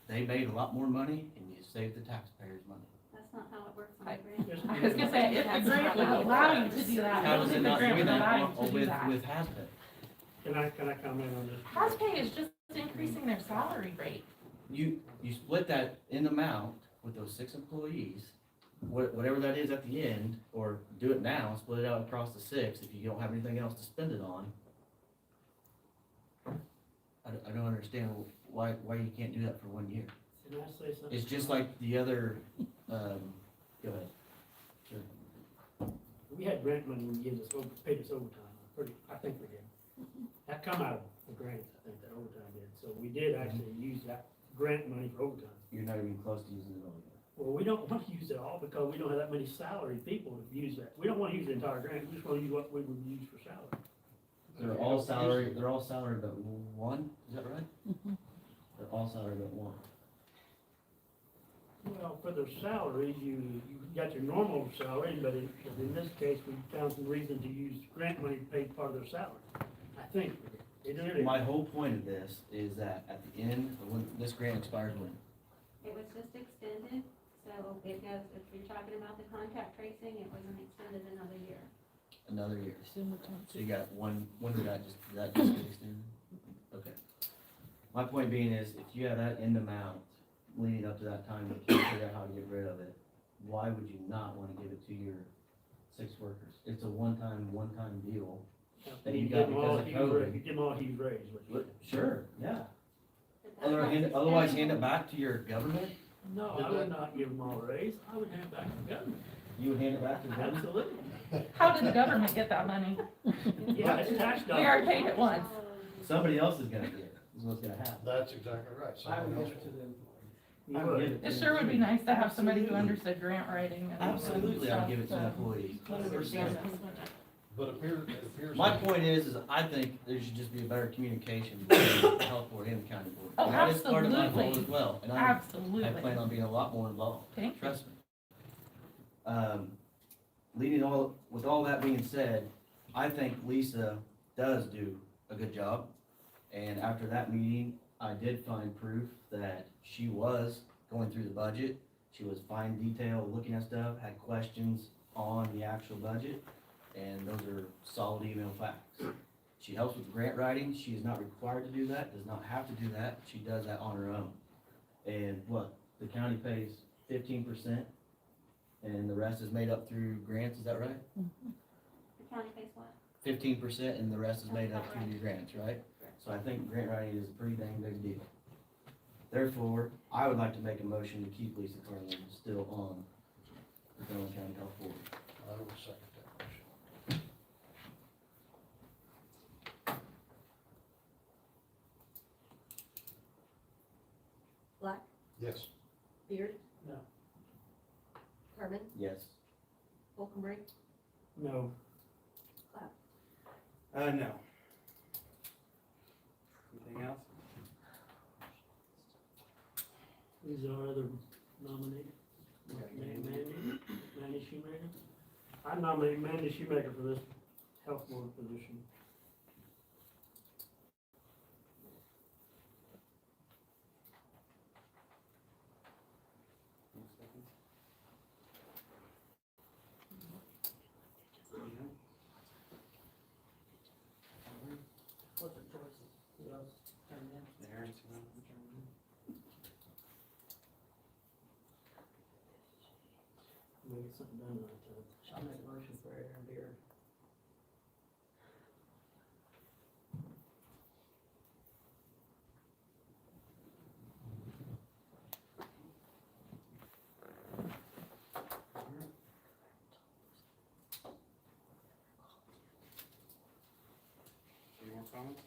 they made a lot more money, and you saved the taxpayers money. That's not how it works on I- the grant. I was gonna say, if the grant would allow you to do that, How I don't does it think the not grant do would allow you that to do that. with has paid? Can I comment on this? Hazpay is just increasing their salary rate. You split that in amount with those 6 employees, whatever that is at the end, or do it now, split it out across the 6 if you don't have anything else to spend it on. I don't understand why you can't do that for 1 year. Can I say something? It's just like the other, go ahead. Sure. We had grant money when you paid us overtime, I think we did. That come out of the grant, I think, that overtime did, so we did actually use that grant money for overtime. You're not even close to using it all yet. Well, we don't want to use it all because we don't have that many salaried people to use that. We don't want to use the entire grant, we just want to use what we would use for salary. They're all salary but 1, is that right? They're all salary but 1. Well, for the salaries, you got your normal salary, but in this case, we found some reason to use grant money to pay part of their salary. I think we did. It is. My whole point of this is that at the end, when this grant expires when? It was just extended, so it goes, if you're talking about the contact tracing, it wasn't extended another year. Another year. So you got one, when did that just get extended? Okay. My point being is, if you have that end amount leading up to that time, you can't figure out how to get rid of it, why would you not wanna give it to your 6 workers? It's a one-time deal. that you got because of COVID. You give them all a huge raise, what you said. Sure, yeah. But that's not Otherwise, hand sustainable. it back to your government? No, I would not give them all a raise, I would hand back to the government, You would hand it back to the government? absolutely. How did the government get that money? Yeah, it's tax We already dollars. paid it once. Somebody else is gonna get it, is what's gonna happen. That's exactly right. Someone else will. You I would give would. it It to sure would be nice to have somebody who Absolutely. understood grant writing and. Absolutely, I'll give it to stuff, employees, so. 100%. But it appears. My point is I think there should just be a better communication between the health board and the county board. Oh, And that is part of my role absolutely. as well, and I Absolutely. plan on being a lot more involved, Thank you. trust me. With all that being said, I think Lisa does do a good job. And after that meeting, I did find proof that she was going through the budget. She was fine detail, looking at stuff, had questions on the actual budget, and those are solid email facts. She helps with grant writing. She is not required to do that, does not have to do that. She does that on her own. And the county pays 15%, and the rest is made up through grants, is that right? The county pays what? 15% and the rest is made up through your grants, right? So I think grant writing is a pretty dang big deal. Therefore, I would like to make a motion to keep Lisa Carlin still on the Cumberland County Health Board. I will second that motion. Black, Yes. Beard? No. Carmen, Yes. Holcomb, No. No. Anything else? These are other nominated. Mandy Shoemaker. I nominate Mandy Shoemaker for this health board position. What's the choices? Who else turned in? We'll get something done right there. I'll make a motion for Aaron Beard. Any more comments?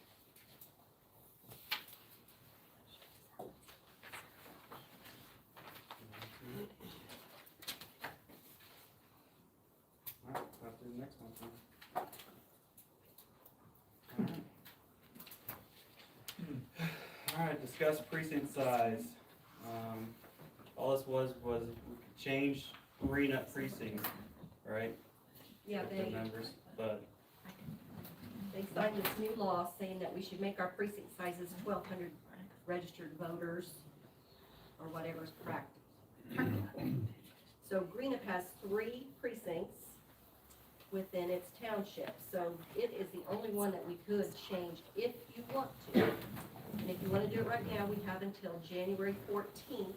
Alright, up to the next one, then. Alright, discuss precinct size. All this was we could change 3 precincts, right? Yeah, With the they members, but signed this new law saying that we should make our precinct sizes 1,200 registered voters, or whatever's practical. So Greenup has 3 precincts within its township, so it is the only one that we could change if you want to. And if you want to do it right now, we have until January 14th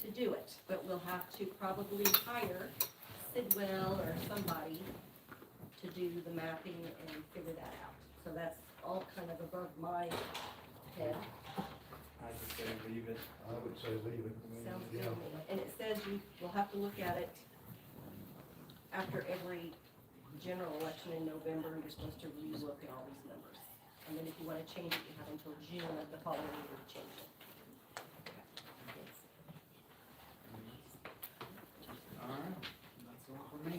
to do it, but we'll have to probably hire Sidwell or somebody to do the mapping and figure that out. So that's all kind of above my head. I just say leave it. I would say leave it. Sounds good Yeah. to me. And it says you will have to look at it after every general election in November. You're supposed to relook at all these numbers. And then if you want to change it, you have until June of the following year to change it. Alright, that's all for me.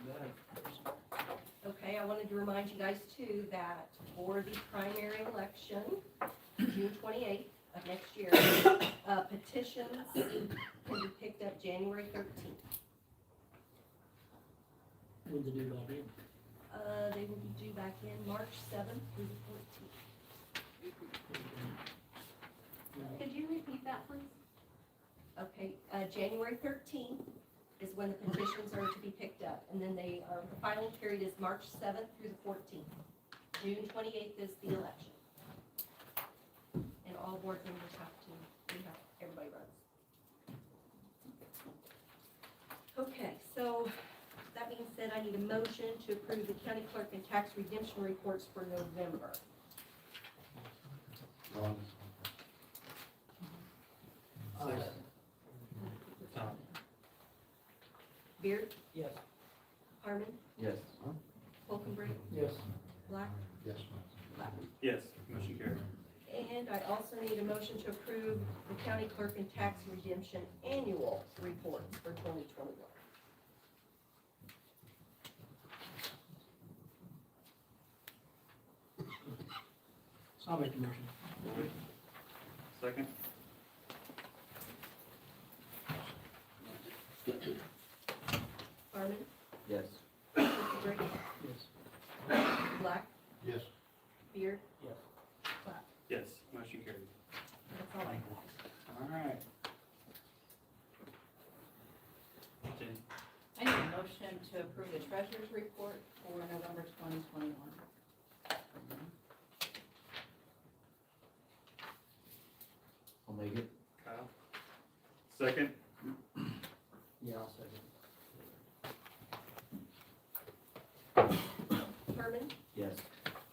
Good. Okay, I wanted to remind you guys too that for the primary election, June 28th of next year, petitions can be picked up January 13th. When's the due by then? They will be due back in March 7th through the 14th. Could you repeat that, please? Okay, January 13th is when the petitions are to be picked up, and then the filing period is March 7th through the 14th. June 28th is the election. And all board members everybody runs. Okay, so that being said, I need a motion to approve the county clerk and tax redemption reports for November. Ron? Beard, Yes. Harmon, Yes. Holcomb, Yes. Black, Yes. Yes, motion carried. and I also need a motion to approve the county clerk and tax redemption annual reports for 2021. So I'll make the motion. Lloyd. Second? Harmon, Yes. Holcomb, Yes. Black, Yes. Beard, Yes. Black. Yes, motion carried. That's all I have. All right. Jen, I need a motion to approve the treasurer's report for November 2021. I'll make it. Kyle? Second? Yeah, I'll second. Harmon, Yes.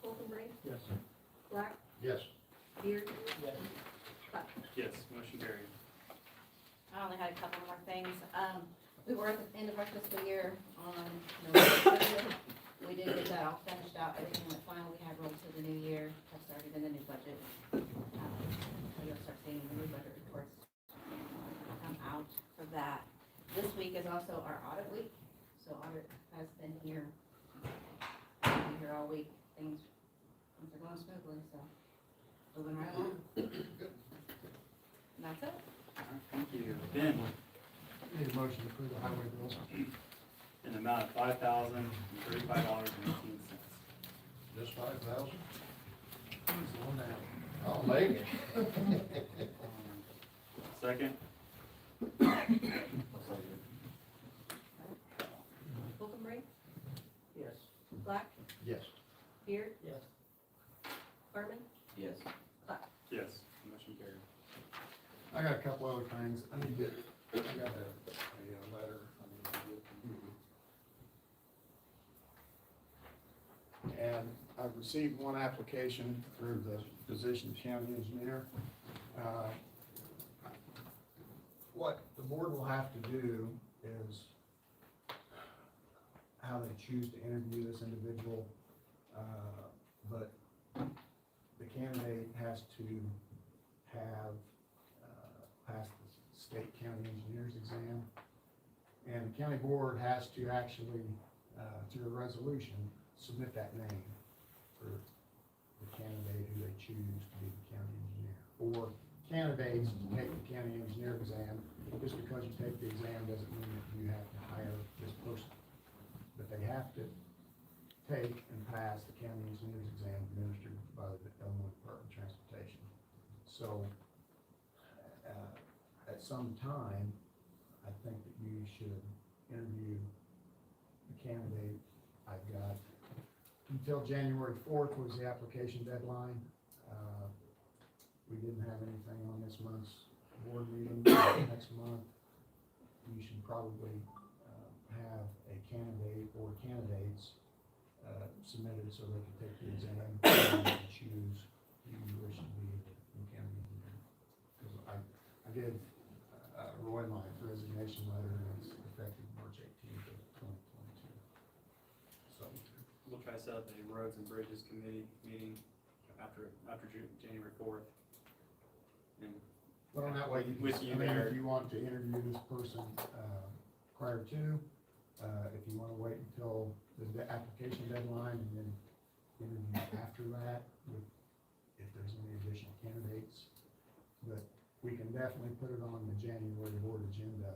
Holcomb, Yes. Black, Yes. Beard, Yes. Black. Yes, motion carried. I only had a couple more things. We were at the end of our fiscal year on November 30th. We did get that all finished out. Everything went fine. We had rolled to the new year. I've started in the new budget. So you'll start seeing the new budget reports come out for that. This week is also our audit week. So audit has been here. Been here all week. Things are going smoothly, so moving right along. And that's it. All right, thank you. Ben, Need a motion to approve the highway bills. in the amount of $5,035.18. Just 5,000? I'll make it. Second? I'll second. Holcomb, Yes. Black, Yes. Beard, Yes. Harmon, Yes. Black. Yes, motion carried. I got a couple other things. I need to get, I got a letter I need to get from you. And I've received one application through the position of county engineer. What the board will have to do is how they choose to interview this individual. But the candidate has to have passed the state county engineer's exam. And the county board has to actually, through a resolution, submit that name for the candidate who they choose to be the county engineer. Or candidates to take the county engineer exam, just because you take the exam doesn't mean that you have to hire this person. But they have to take and pass the county engineer's exam administered by the Illinois Department of Transportation. So, at some time, I think that you should interview the candidate. I've got until January 4th was the application deadline. We didn't have anything on this month's board meeting. Next month, you should probably have a candidate or candidates submitted so they can take the exam and choose who you wish to be the county engineer. Because I gave Roy my resignation letter, and it's effective March 18th of 2022. So, We'll try to set up a roads and bridges committee meeting after January 4th. And well, that way you With can, you I mean, there. if you want to interview this person prior to, if you want to wait until the application deadline and then interview after that, with, if there's any additional candidates. But we can definitely put it on the January board agenda.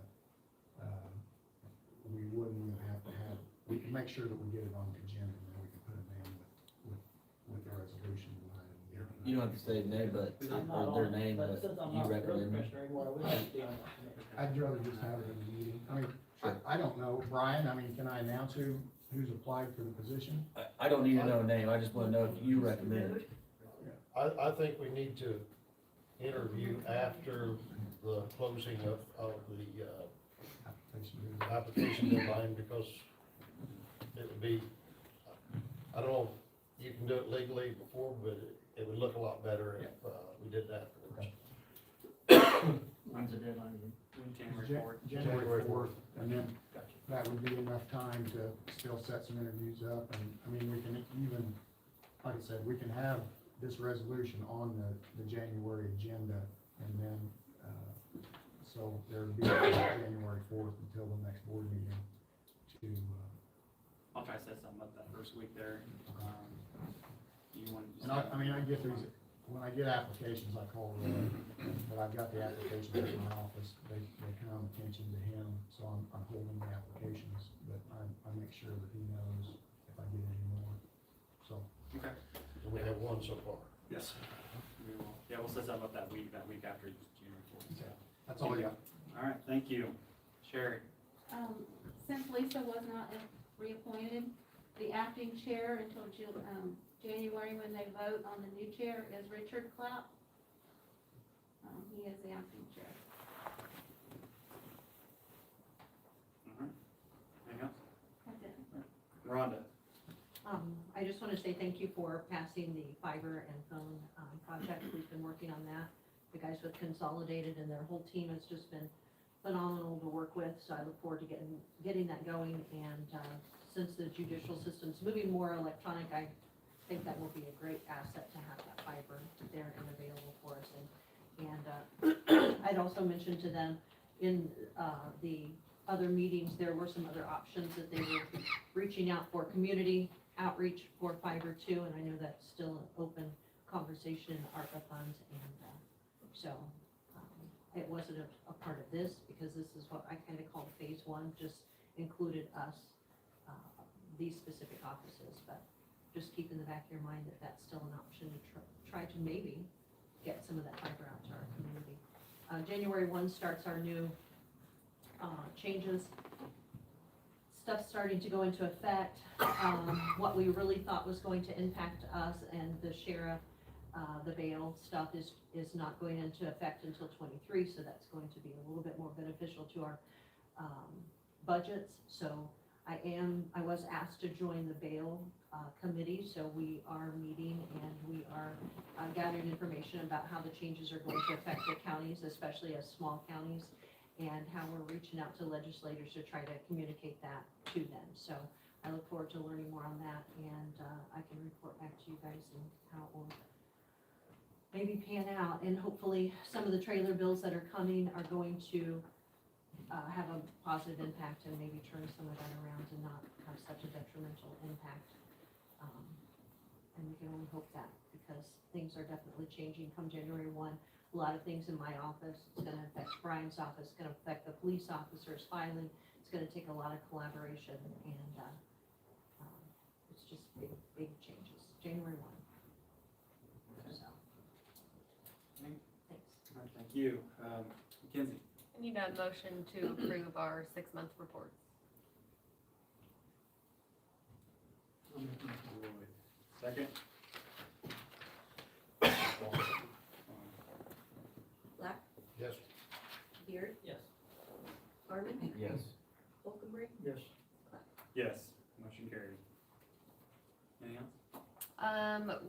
We wouldn't even have to have, we can make sure that we get it on the agenda, and then we can put it in with the resolution. You don't have to say name, but, I'm not or their on it, name, but but since I'm you not the road recommend. commissioner anymore, we have to be on it. I'd rather just have it in the meeting. I mean, I don't know, Brian, I mean, can I announce who's applied for the position? I don't need to know a name, I just wanna know if you recommend it. I think we need to interview after the closing of the, application deadline, because it would be, I don't know, you can do it legally before, but it would look a lot better if, we did that afterwards. When's the deadline again? January 4th. January 4th, and then Gotcha. that would be enough time to still set some interviews up, and, I mean, we can even, like I said, we can have this resolution on the January agenda, and then, so there'd be January 4th until the next board meeting to, I'll try to set something up that first week there. You want to just? and I get these, when I get applications, I call Roy, but I've got the applications in my office, they come attention to him, so I'm holding the applications, but I make sure that he knows if I get any more, so. Okay. And we have one so far. Yes. We will, yeah, we'll set something up that week after January 4th. So. That's all I got. All right, thank you. Sherry? Since Lisa was not reappointed, the acting chair until January when they vote on the new chair is Richard Clapp. He is the acting chair. All right. Anything else? That's it. Rhonda? I just want to say thank you for passing the fiber and phone project. We've been working on that. The guys with Consolidated and their whole team has just been phenomenal to work with, so I look forward to getting that going. And since the judicial system's moving more electronic, I think that will be a great asset to have that fiber there and available for us. And I'd also mentioned to them in the other meetings, there were some other options that they were reaching out for, community outreach for fiber too, and I know that's still an open conversation in the ARPA funds, and so it wasn't a part of this, because this is what I kind of call phase one, just included us, these specific offices, but just keep in the back of your mind that that's still an option to try to maybe get some of that fiber out to our community. January 1 starts our new changes. Stuff's starting to go into effect. What we really thought was going to impact us and the sheriff, the bail stuff is not going into effect until 23, so that's going to be a little bit more beneficial to our budgets. So I was asked to join the bail committee, so we are meeting and we are gathering information about how the changes are going to affect the counties, especially as small counties, and how we're reaching out to legislators to try to communicate that to them. So I look forward to learning more on that, and I can report back to you guys and how it will maybe pan out. And hopefully some of the trailer bills that are coming are going to have a positive impact and maybe turn some of that around and not have such a detrimental impact. And we can only hope that, because things are definitely changing come January 1. A lot of things in my office, it's gonna affect Brian's office, it's gonna affect the police officers filing, it's gonna take a lot of collaboration, and it's just big changes, January 1. So, thanks. All right, thank you. Mackenzie? I need a motion to approve our 6-month reports. Second? Black, Yes. Beard, Yes. Harmon, Yes. Wolkenberry, Yes. Yes, motion carried. Anything else?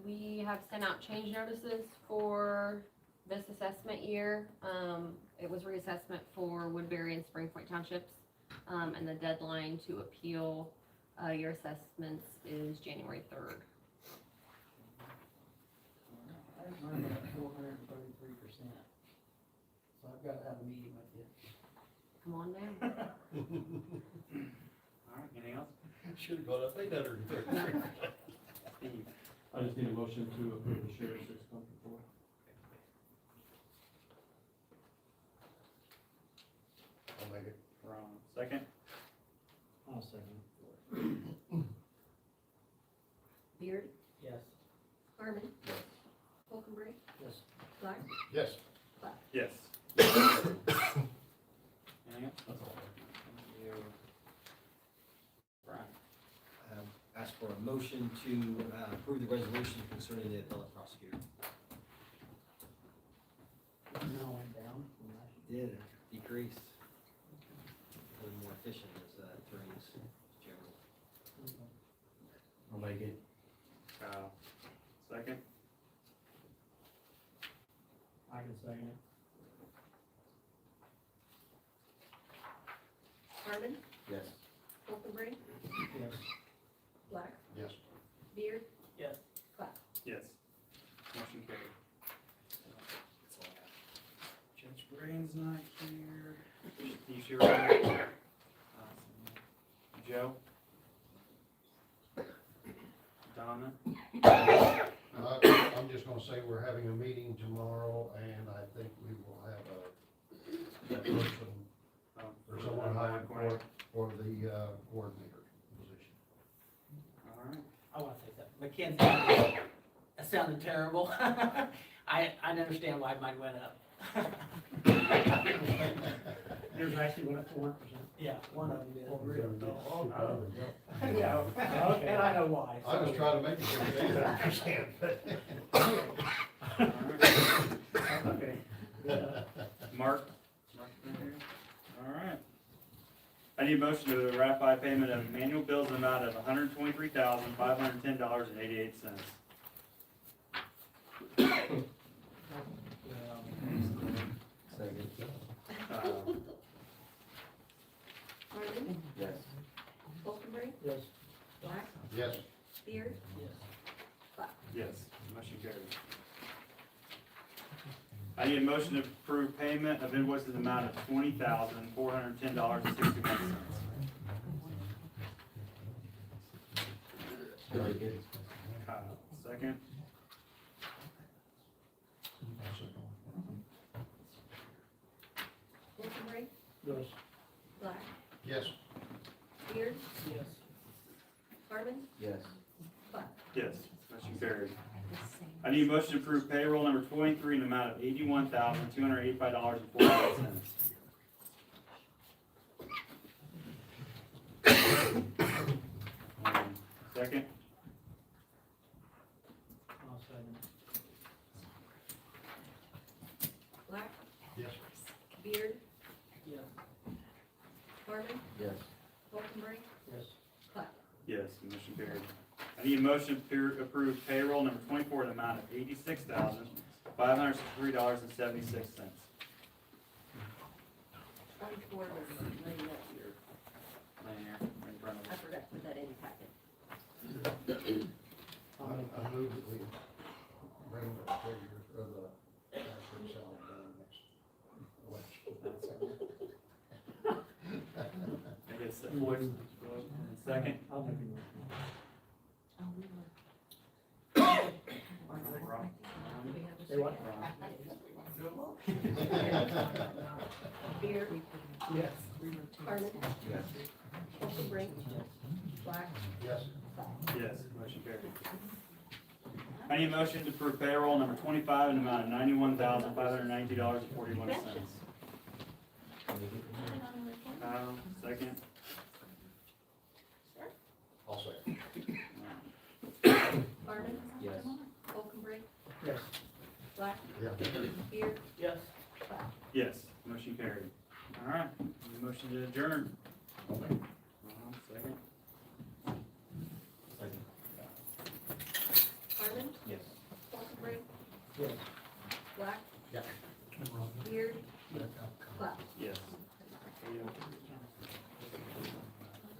We have sent out change notices for this assessment year. It was reassessment for Woodbury and Spring Point Townships. And the deadline to appeal your assessments is January 3rd. Mine went up 433%. So I've got to have a meeting with you. Come on down. All right, anything else? Should've gone up 833. Steve? I just need a motion to approve the sheriff's 6-month report. I'll make it. Ron, second? I'll second. Beard, Yes. Harmon, Wolkenberry, Yes. Black, Yes. Yes. Anything else? That's all. Thank you. Brian? Ask for a motion to approve the resolution concerning the appellate prosecutor. Now went down from last year. Did decrease. A little more efficient as attorneys general. I'll make it. Kyle? Second? I can second it. Harmon, Yes. Crane's not here. You sure? Awesome. Joe? Donna? I'm just gonna say we're having a meeting tomorrow, and I think we will have a person, or someone hired for the, coordinator position. All right. I wanna say something. Mackenzie, that sounded terrible. I understand why mine went up. Yours actually went up to 1%. Yeah, one of them did. Oh, really? Oh, Yeah, Okay. and I know why. I was trying to make sure they understand, but. Okay. Yeah. Mark? Mark's been here? All right. I need a motion to ratify payment of manual bills in the amount of $123,510.88. Second. Martin, Yes. Wolfenberry, Yes. Black, Yes. Beard, Yes, motion carries. I need a motion to approve payment of invoices in the amount of $20,410.61. Very good. Kyle, second. Wolfenberry, Yes. Black, Yes. Beard, Yes. Harmon, Yes. Yes, motion carries. I need a motion to approve payroll number 23 in the amount of $81,285.48. Second. I'll second. Black, Yes. Beard, Yes. Harmon, Yes. Wolfenberry, Yes. Yes, motion carried. I need a motion to approve payroll number 24 in the amount of $86,563.76. Twenty-four was laying up here. Laying here, right in front of I us. forgot to put that in the packet. I move that we bring the figures of the actual salary down next election. I guess that Floyd, second. I'll make it. Ron. Say what? Beard, Yes. Harmon, Yes. Wolfenberry, Black, Yes. Yes, motion carried. I need a motion to approve payroll number 25 in the amount of $91,592.41. Second. I'll say. Harmon, Yes. Wolfenberry, Yes. Black, Yeah. Beard, Yes. Yes, motion carried. All right, need a motion to adjourn. Second. Second. Harmon, Yes. Wolfenberry, Yes.